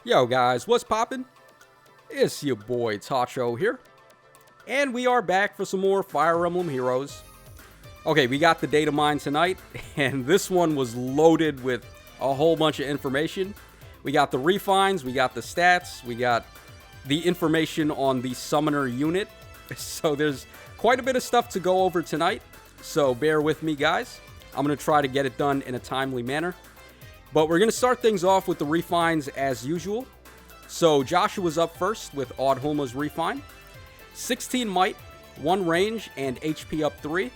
Yo guys, what's poppin'? It's your boy Tacho here, and we are back for some more Fire Emblem Heroes. Okay, we got the Datamine tonight, and this one was loaded with a whole bunch of information. We got the refines, we got the stats, we got the information on the summoner unit. So there's quite a bit of stuff to go over tonight, so bear with me guys. I'm going to try to get it done in a timely manner. But we're going to start things off with the refines as usual. So Joshua's up first with Audhulma's refine. 16 might, 1 range, and HP up 3.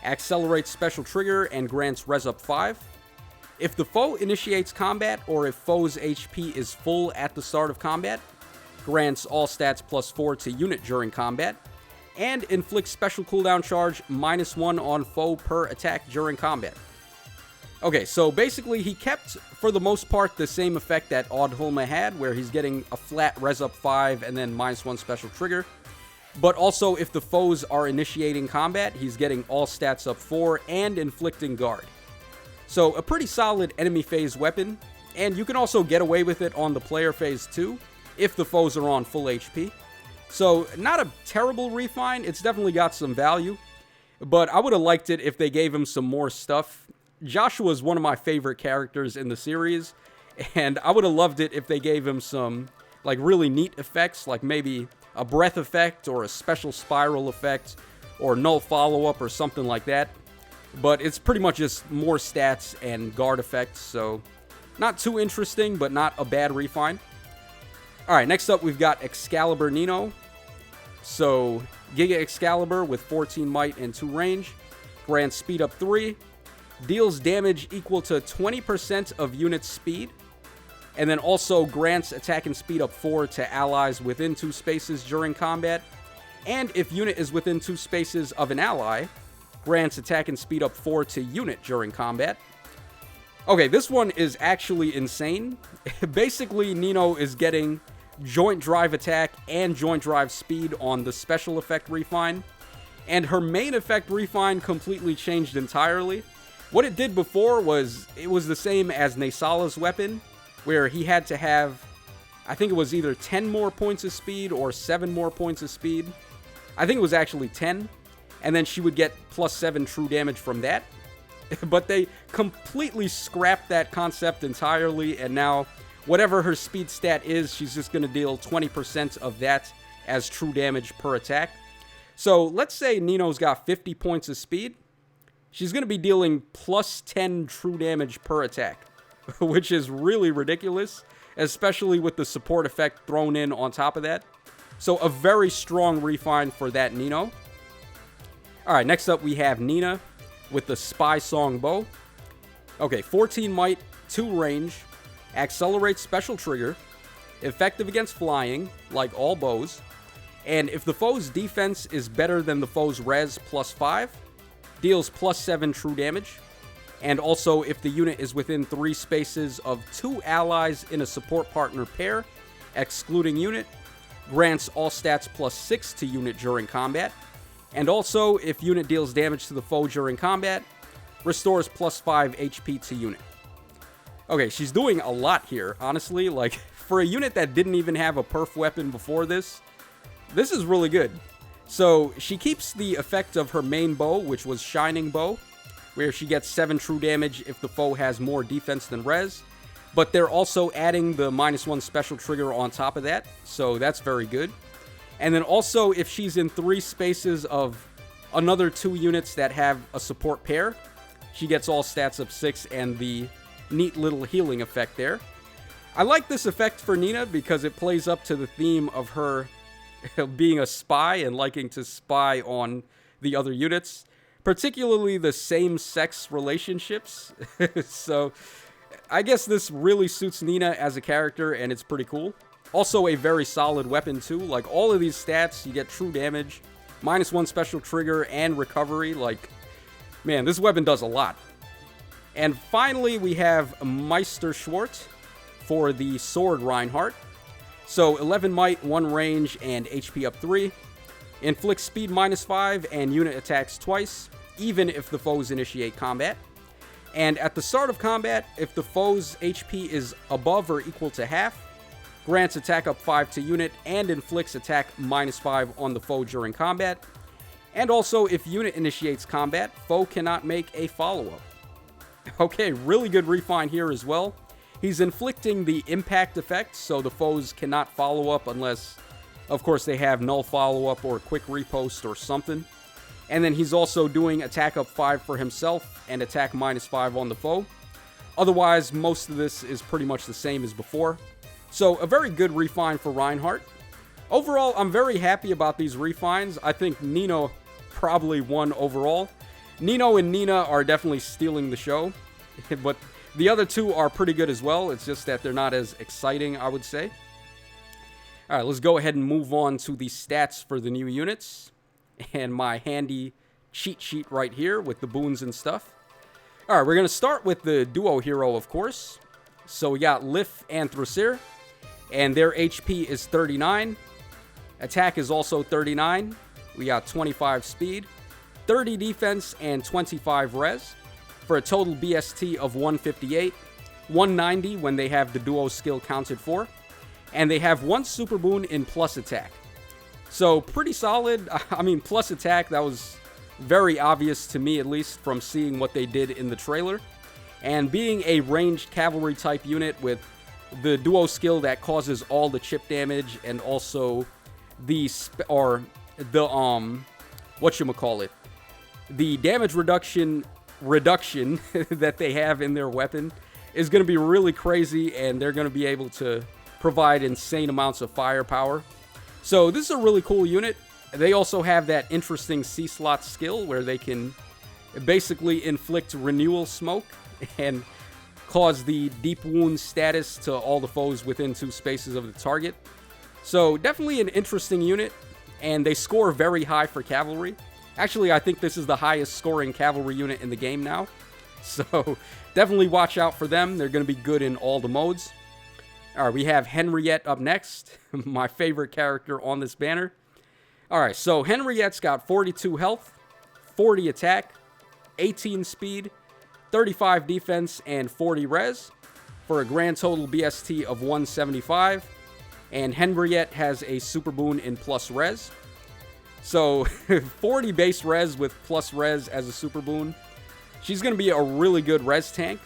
Accelerates special trigger and grants res up 5. If the foe initiates combat or if foe's HP is full at the start of combat, grants all stats plus 4 to unit during combat. And inflicts special cooldown charge -1 on foe per attack during combat. Okay, so basically he kept, for the most part, the same effect that Audhulma had, where he's getting a flat res up 5 and then -1 special trigger. But also, if the foes are initiating combat, he's getting all stats up 4 and inflicting guard. So, a pretty solid enemy phase weapon, and you can also get away with it on the player phase too, if the foes are on full HP. So, not a terrible refine, it's definitely got some value, but I would have liked it if they gave him some more stuff. Joshua is one of my favorite characters in the series, and I would have loved it if they gave him some, like, really neat effects, like maybe a breath effect, or a special spiral effect, or null follow-up, or something like that. But it's pretty much just more stats and guard effects, so not too interesting, but not a bad refine. Alright, next up we've got Excalibur Nino. So, Giga Excalibur with 14 might and 2 range, grants speed up 3, deals damage equal to 20% of unit speed, and then also grants attack and speed up 4 to allies within 2 spaces during combat, and if unit is within 2 spaces of an ally, grants attack and speed up 4 to unit during combat. Okay, this one is actually insane. Basically, Nino is getting joint drive attack and joint drive speed on the special effect refine, and her main effect refine completely changed entirely. What it did before was, it was the same as Nesala's weapon, where he had to have, I think it was either 10 more points of speed or 7 more points of speed. I think it was actually 10, and then she would get +7 true damage from that. But they completely scrapped that concept entirely, and now whatever her speed stat is, she's just going to deal 20% of that as true damage per attack. So let's say Nino's got 50 points of speed. She's going to be dealing +10 true damage per attack, which is really ridiculous, especially with the support effect thrown in on top of that. So a very strong refine for that Nino. Alright, next up we have Nina with the Spy Song Bow. Okay, 14 might, 2 range, accelerates special trigger, effective against flying, like all bows, and if the foe's defense is better than the foe's res +5, deals +7 true damage, and also if the unit is within 3 spaces of 2 allies in a support partner pair, excluding unit, grants all stats +6 to unit during combat, and also if unit deals damage to the foe during combat, restores +5 HP to unit. Okay, she's doing a lot here, honestly. Like, for a unit that didn't even have a perf weapon before this is really good. So, she keeps the effect of her main bow, which was Shining Bow, where she gets 7 true damage if the foe has more defense than res, but they're also adding the -1 special trigger on top of that, so that's very good. And then also, if she's in 3 spaces of another 2 units that have a support pair, she gets all stats up 6 and the neat little healing effect there. I like this effect for Nina because it plays up to the theme of her being a spy and liking to spy on the other units, particularly the same-sex relationships. So, I guess this really suits Nina as a character, and it's pretty cool. Also a very solid weapon, too. Like, all of these stats, you get true damage, -1 special trigger, and recovery. Like, man, this weapon does a lot. And finally, we have Meister Schwartz for the Sword Reinhardt. So 11 might, 1 range, and HP up 3. Inflicts speed -5 and unit attacks twice, even if the foes initiate combat. And at the start of combat, if the foe's HP is above or equal to half, grants attack up 5 to unit, and inflicts attack -5 on the foe during combat. And also, if unit initiates combat, foe cannot make a follow-up. Okay, really good refine here as well. He's inflicting the impact effect, so the foes cannot follow up unless, of course, they have null follow-up or quick repost or something. And then he's also doing attack up 5 for himself and attack -5 on the foe. Otherwise, most of this is pretty much the same as before. So, a very good refine for Reinhardt. Overall, I'm very happy about these refines. I think Nino probably won overall. Nino and Nina are definitely stealing the show, but the other two are pretty good as well. It's just that they're not as exciting, I would say. All right, let's go ahead and move on to the stats for the new units. And my handy cheat sheet right here with the boons and stuff. All right, we're going to start with the duo hero, of course. So we got Lif and Thrasir, and their HP is 39. Attack is also 39. We got 25 speed, 30 defense, and 25 res, for a total BST of 158, 190 when they have the duo skill counted for, and they have 1 super boon in plus attack. So pretty solid. I mean, plus attack, that was very obvious to me, at least from seeing what they did in the trailer. And being a ranged cavalry type unit with the duo skill that causes all the chip damage and also the whatchamacallit, the damage reduction that they have in their weapon is going to be really crazy, and they're going to be able to provide insane amounts of firepower. So this is a really cool unit. They also have that interesting C-slot skill where they can basically inflict renewal smoke and cause the deep wound status to all the foes within 2 spaces of the target. So definitely an interesting unit, and they score very high for cavalry. Actually, I think this is the highest scoring cavalry unit in the game now. So definitely watch out for them. They're going to be good in all the modes. All right, we have Henriette up next, my favorite character on this banner. All right, so Henriette's got 42 health, 40 attack, 18 speed, 35 defense, and 40 res, for a grand total BST of 175. And Henriette has a super boon in plus res. So 40 base res with plus res as a super boon. She's going to be a really good res tank.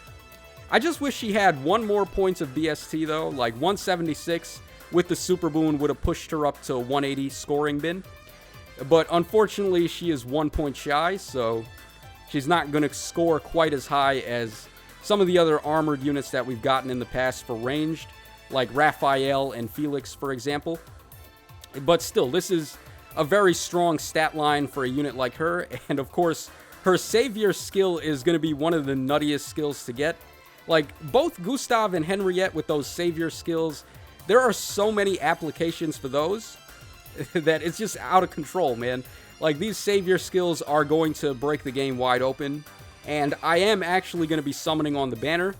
I just wish she had 1 more points of BST though. Like 176 with the super boon would have pushed her up to 180 scoring bin. But unfortunately, she is 1 point shy, so she's not going to score quite as high as some of the other armored units that we've gotten in the past for ranged, like Raphael and Felix, for example. But still, this is a very strong stat line for a unit like her, and of course, her Savior skill is going to be one of the nuttiest skills to get. Like, both Gustav and Henriette with those Savior skills, there are so many applications for those that it's just out of control, man. Like, these Savior skills are going to break the game wide open, and I am actually going to be summoning on the banner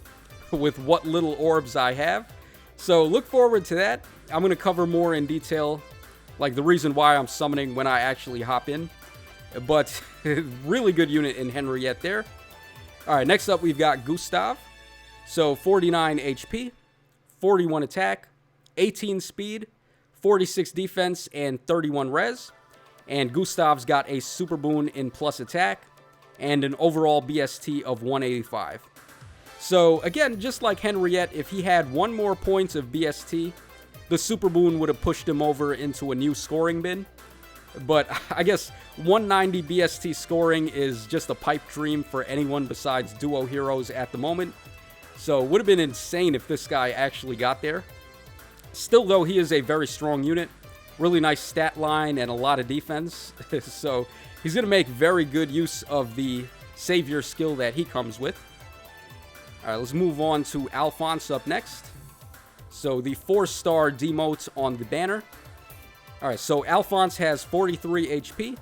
with what little orbs I have. So look forward to that. I'm going to cover more in detail, like the reason why I'm summoning when I actually hop in. But really good unit in Henriette there. All right, next up we've got Gustav. So 49 HP, 41 attack, 18 speed, 46 defense, and 31 res. And Gustav's got a super boon in plus attack and an overall BST of 185. So again, just like Henriette, if he had 1 more points of BST, the super boon would have pushed him over into a new scoring bin. But I guess 190 BST scoring is just a pipe dream for anyone besides duo heroes at the moment. So it would have been insane if this guy actually got there. Still, though, he is a very strong unit. Really nice stat line and a lot of defense. So he's going to make very good use of the Savior skill that he comes with. All right, let's move on to Alfonse up next. So the 4-star demote on the banner. All right, so Alfonse has 43 HP,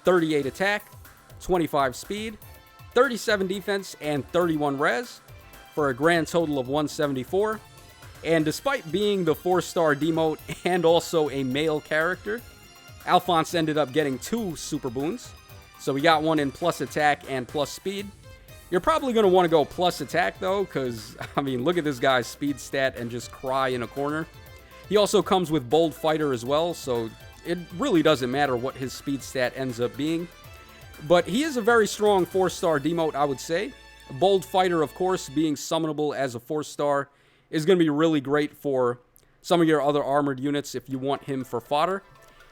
38 attack, 25 speed, 37 defense, and 31 res, for a grand total of 174. And despite being the 4-star demote and also a male character, Alfonse ended up getting 2 super boons. So we got 1 in plus attack and plus speed. You're probably going to want to go plus attack though, because, I mean, look at this guy's speed stat and just cry in a corner. He also comes with Bold Fighter as well, so it really doesn't matter what his speed stat ends up being. But he is a very strong 4-star demote, I would say. Bold Fighter, of course, being summonable as a 4-star is going to be really great for some of your other armored units if you want him for fodder.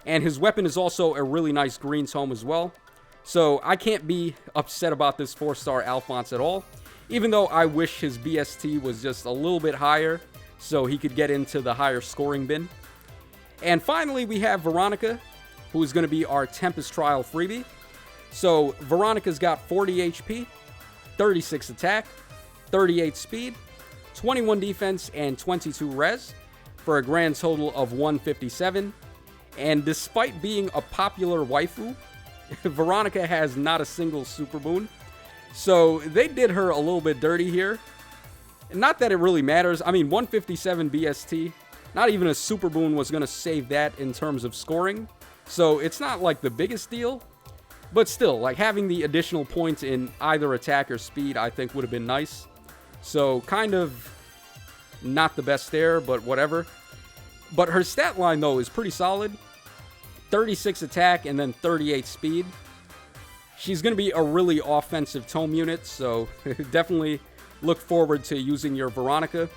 And his weapon is also a really nice green tome as well. So I can't be upset about this 4-star Alphonse at all, even though I wish his BST was just a little bit higher so he could get into the higher scoring bin. And finally, we have Veronica, who is going to be our Tempest Trial freebie. So Veronica's got 40 HP, 36 attack, 38 speed, 21 defense, and 22 res for a grand total of 157. And despite being a popular waifu, Veronica has not a single super boon. So they did her a little bit dirty here. Not that it really matters. I mean, 157 BST, not even a super boon was going to save that in terms of scoring. So it's not like the biggest deal. But still, like having the additional points in either attack or speed, I think would have been nice. So kind of not the best there, but whatever. But her stat line, though, is pretty solid. 36 attack and then 38 speed. She's going to be a really offensive tome unit, so definitely look forward to using your Veronica.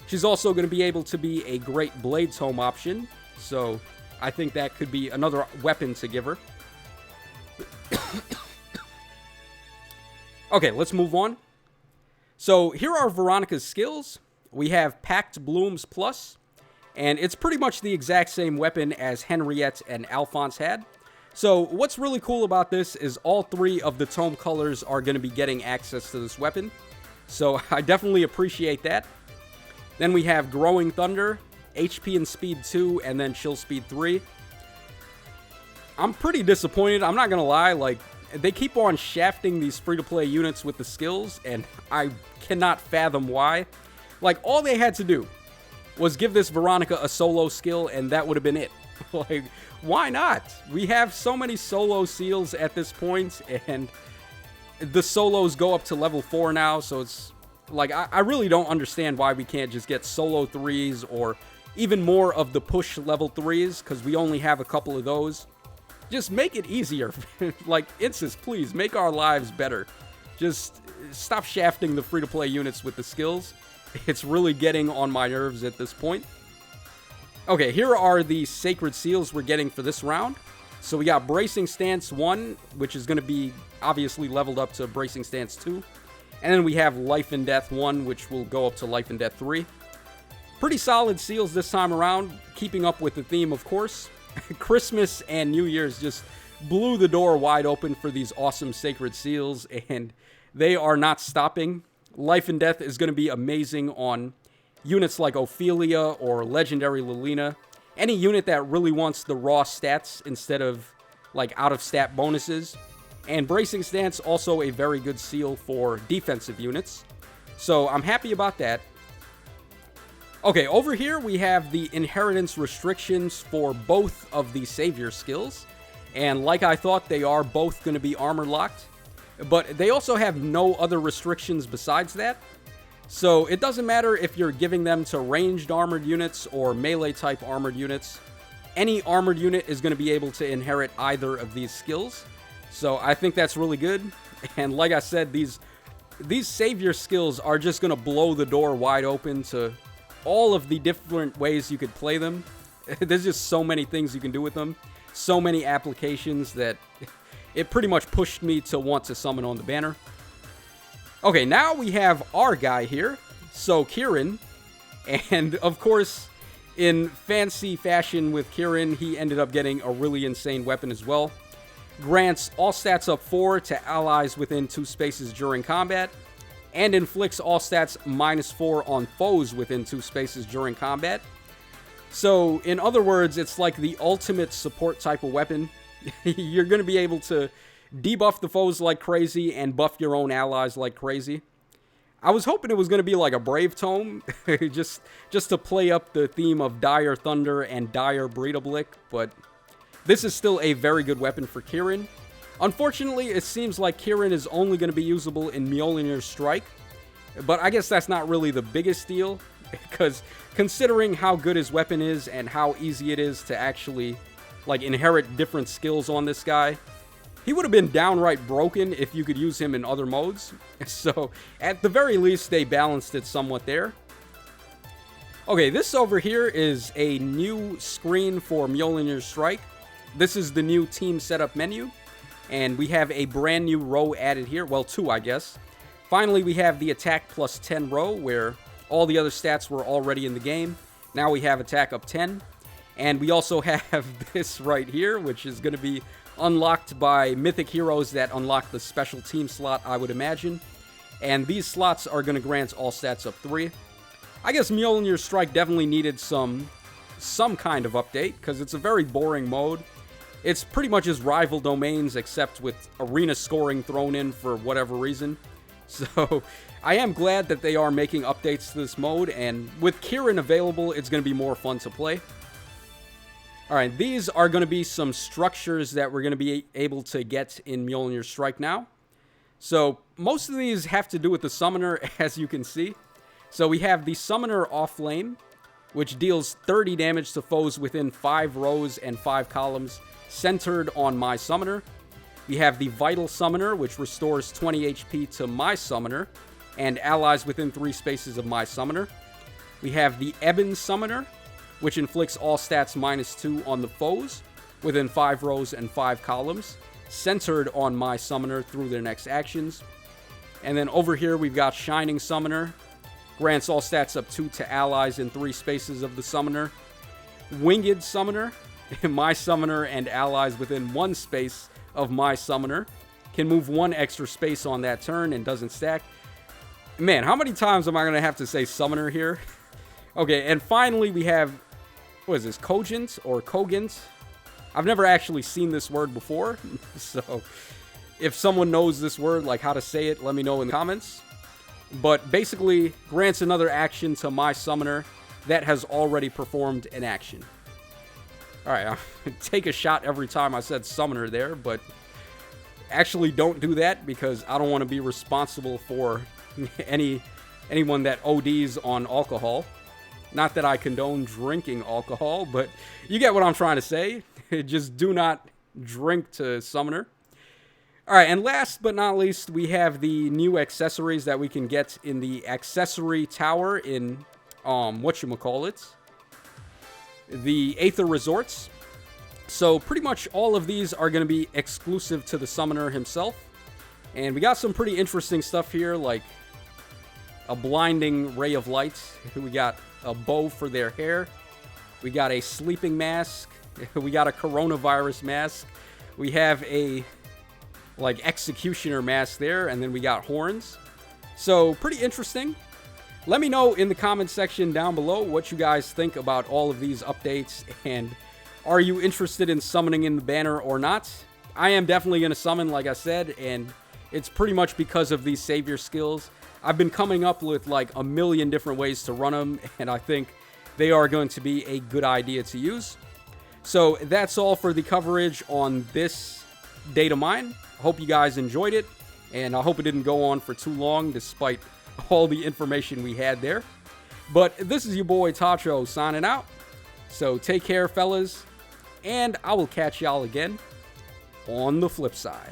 She's also going to be able to be a great blade tome option, so I think that could be another weapon to give her. Okay, let's move on. So here are Veronica's skills. We have Packed Blooms Plus, and it's pretty much the exact same weapon as Henriette and Alfonse had. So what's really cool about this is all 3 of the tome colors are going to be getting access to this weapon. So I definitely appreciate that. Then we have Growing Thunder, HP and Speed 2, and then Chill Speed 3. I'm pretty disappointed, I'm not going to lie. Like, they keep on shafting these free-to-play units with the skills, and I cannot fathom why. Like, all they had to do was give this Veronica a solo skill, and that would have been it. Like, why not? We have so many solo seals at this point, and the solos go up to level 4 now, so it's like, I really don't understand why we can't just get solo 3s or even more of the push level 3s, because we only have a couple of those. Just make it easier. Like, Insys, please, make our lives better. Just stop shafting the free-to-play units with the skills. It's really getting on my nerves at this point. Okay, here are the Sacred Seals we're getting for this round. So we got Bracing Stance 1, which is going to be obviously leveled up to Bracing Stance 2. And then we have Life and Death 1, which will go up to Life and Death 3. Pretty solid seals this time around, keeping up with the theme, of course. Christmas and New Year's just blew the door wide open for these awesome Sacred Seals, and they are not stopping. Life and Death is going to be amazing on units like Ophelia or Legendary Lilina. Any unit that really wants the raw stats instead of like out-of-stat bonuses. And Bracing Stance, also a very good seal for defensive units. So I'm happy about that. Okay, over here we have the inheritance restrictions for both of the Savior skills. And like I thought, they are both going to be armor locked. But they also have no other restrictions besides that. So it doesn't matter if you're giving them to ranged armored units or melee type armored units. Any armored unit is going to be able to inherit either of these skills. So I think that's really good. And like I said, these Savior skills are just going to blow the door wide open to all of the different ways you could play them. There's just so many things you can do with them. So many applications that it pretty much pushed me to want to summon on the banner. Okay, now we have our guy here. So Kiran. And of course, in fancy fashion with Kiran, he ended up getting a really insane weapon as well. Grants all stats up 4 to allies within 2 spaces during combat, and inflicts all stats -4 on foes within 2 spaces during combat. So, in other words, it's like the ultimate support type of weapon. You're going to be able to debuff the foes like crazy and buff your own allies like crazy. I was hoping it was going to be like a Brave Tome, just to play up the theme of Dire Thunder and Dire Breedablick, but this is still a very good weapon for Kiran. Unfortunately, it seems like Kiran is only going to be usable in Mjolnir's Strike, but I guess that's not really the biggest deal. because considering how good his weapon is and how easy it is to actually, like, inherit different skills on this guy, he would have been downright broken if you could use him in other modes. So, at the very least, they balanced it somewhat there. Okay, this over here is a new screen for Mjolnir Strike. This is the new team setup menu, and we have a brand new row added here. Well, 2, I guess. Finally, we have the attack plus 10 row, where all the other stats were already in the game. Now we have attack up 10. And we also have this right here, which is going to be unlocked by mythic heroes that unlock the special team slot, I would imagine. And these slots are going to grant all stats up 3. I guess Mjolnir Strike definitely needed some kind of update, because it's a very boring mode. It's pretty much as rival domains, except with arena scoring thrown in for whatever reason. So, I am glad that they are making updates to this mode, and with Kiran available, it's going to be more fun to play. Alright, these are going to be some structures that we're going to be able to get in Mjolnir Strike now. So, most of these have to do with the Summoner, as you can see. So, we have the Summoner off lane, which deals 30 damage to foes within 5 rows and 5 columns, centered on my Summoner. We have the Vital Summoner, which restores 20 HP to my Summoner, and allies within 3 spaces of my Summoner. We have the Ebon Summoner, which inflicts all stats -2 on the foes, within 5 rows and 5 columns, centered on my Summoner through their next actions. And then over here, we've got Shining Summoner, grants all stats up 2 to allies in 3 spaces of the Summoner. Winged Summoner, my Summoner and allies within 1 space of my Summoner, can move 1 extra space on that turn and doesn't stack. Man, how many times am I going to have to say Summoner here? Okay, and finally we have, what is this, Cogent or Cogent? I've never actually seen this word before, so if someone knows this word, like how to say it, let me know in the comments. But basically, grants another action to my Summoner that has already performed an action. Alright, I'll take a shot every time I said Summoner there, but actually don't do that because I don't want to be responsible for anyone that ODs on alcohol. Not that I condone drinking alcohol, but you get what I'm trying to say. Just do not drink to Summoner. Alright, and last but not least, we have the new accessories that we can get in the accessory tower in, whatchamacallit, the Aether Resorts. So pretty much all of these are going to be exclusive to the Summoner himself. And we got some pretty interesting stuff here, like a blinding ray of light. We got a bow for their hair. We got a sleeping mask. We got a coronavirus mask. We have a, like, executioner mask there. And then we got horns. So pretty interesting. Let me know in the comment section down below what you guys think about all of these updates, and are you interested in summoning in the banner or not? I am definitely going to summon, like I said, and it's pretty much because of these savior skills. I've been coming up with like a million different ways to run them, and I think they are going to be a good idea to use. So that's all for the coverage on this Datamine. Hope you guys enjoyed it, and I hope it didn't go on for too long despite all the information we had there. But this is your boy Tacho signing out. So take care, fellas, and I will catch y'all again on the flip side.